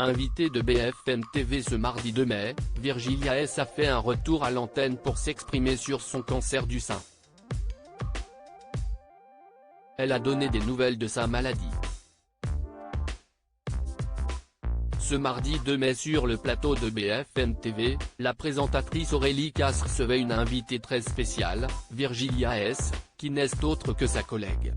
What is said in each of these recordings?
Invitée de BFM TV ce mardi 2 mai, Virgilia S a fait un retour à l'antenne pour s'exprimer sur son cancer du sein. Elle a donné des nouvelles de sa maladie. Ce mardi 2 mai sur le plateau de BFM TV, la présentatrice Aurélie Casse recevait une invitée très spéciale, Virgilia S, qui n'est autre que sa collègue.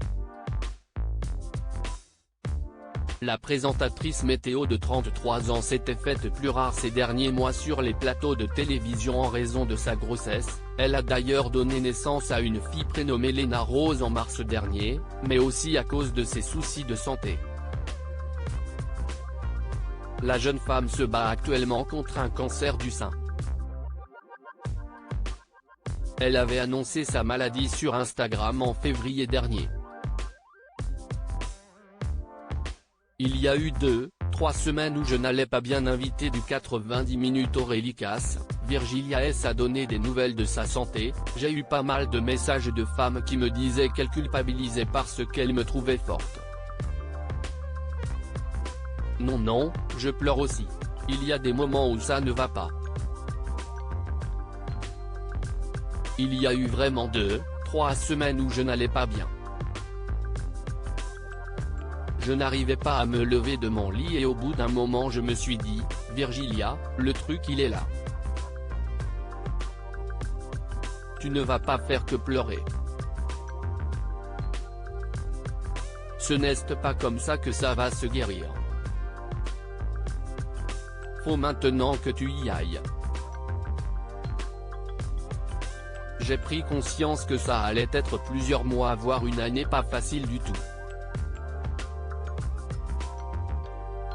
La présentatrice météo de 33 ans s'était faite plus rare ces derniers mois sur les plateaux de télévision en raison de sa grossesse. Elle a d'ailleurs donné naissance à une fille prénommée Léna Rose en mars dernier, mais aussi à cause de ses soucis de santé. La jeune femme se bat actuellement contre un cancer du sein. Elle avait annoncé sa maladie sur Instagram en février dernier. Il y a eu 2-3 semaines où je n'allais pas bien. Invité du 90 minutes Aurélie Casse, Virgilia S a donné des nouvelles de sa santé. J'ai eu pas mal de messages de femmes qui me disaient qu'elles culpabilisaient parce qu'elles me trouvaient forte. Non, je pleure aussi. Il y a des moments où ça ne va pas. Il y a eu vraiment 2-3 semaines où je n'allais pas bien. Je n'arrivais pas à me lever de mon lit et au bout d'un moment je me suis dit, Virgilia, le truc il est là. Tu ne vas pas faire que pleurer. Ce n'est pas comme ça que ça va se guérir. Faut maintenant que tu y ailles. J'ai pris conscience que ça allait être plusieurs mois voire une année pas facile du tout.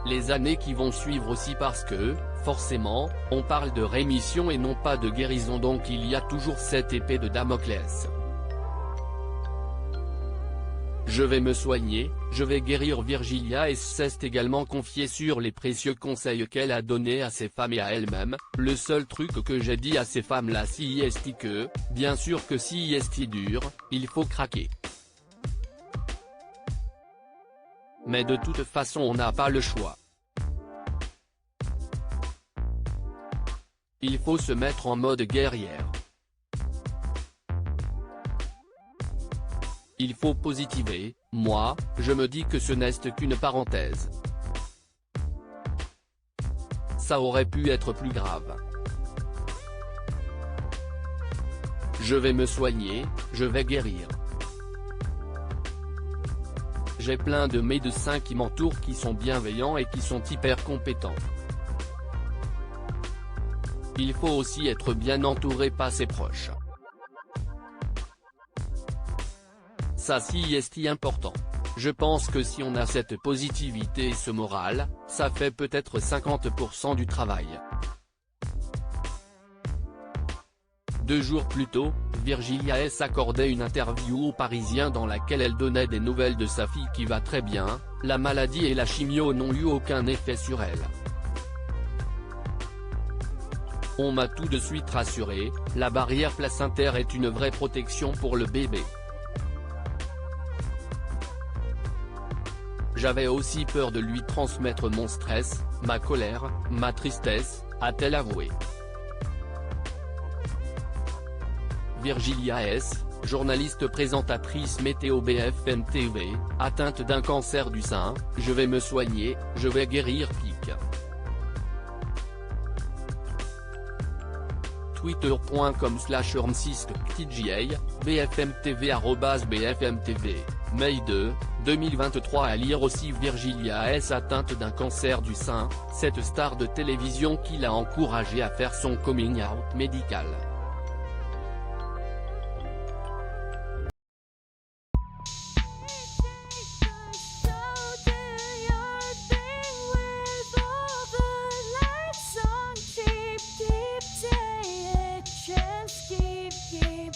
Les années qui vont suivre aussi parce que, forcément, on parle de rémission et non pas de guérison, donc il y a toujours cette épée de Damoclès. Je vais me soigner, je vais guérir. Virgilia S s'est également confiée sur les précieux conseils qu'elle a donnés à ces femmes et à elle-même. Le seul truc que j'ai dit à ces femmes-là c'est que, bien sûr que si c'est dur, il faut craquer. Mais de toute façon on n'a pas le choix. Il faut se mettre en mode guerrière. Il faut positiver. Moi, je me dis que ce n'est qu'une parenthèse. Ça aurait pu être plus grave. Je vais me soigner, je vais guérir. J'ai plein de médecins qui m'entourent qui sont bienveillants et qui sont hyper compétents. Il faut aussi être bien entouré par ses proches. Ça c'est important. Je pense que si on a cette positivité et ce moral, ça fait peut-être 50% du travail. 2 jours plus tôt, Virgilia S accordait une interview aux Parisiens dans laquelle elle donnait des nouvelles de sa fille qui va très bien. La maladie et la chimio n'ont eu aucun effet sur elle. On m'a tout de suite rassuré, la barrière placentaire est une vraie protection pour le bébé. J'avais aussi peur de lui transmettre mon stress, ma colère, ma tristesse, a-t-elle avoué. Virgilia S, journaliste présentatrice météo BFM TV, atteinte d'un cancer du sein, je vais me soigner, je vais guérir. Twitter.com/urmsiskptja, bfmtv @bfmtv, mai 2, 2023. À lire aussi Virgilia S atteinte d'un cancer du sein, cette star de télévision qui l'a encouragée à faire son coming out médical. Keep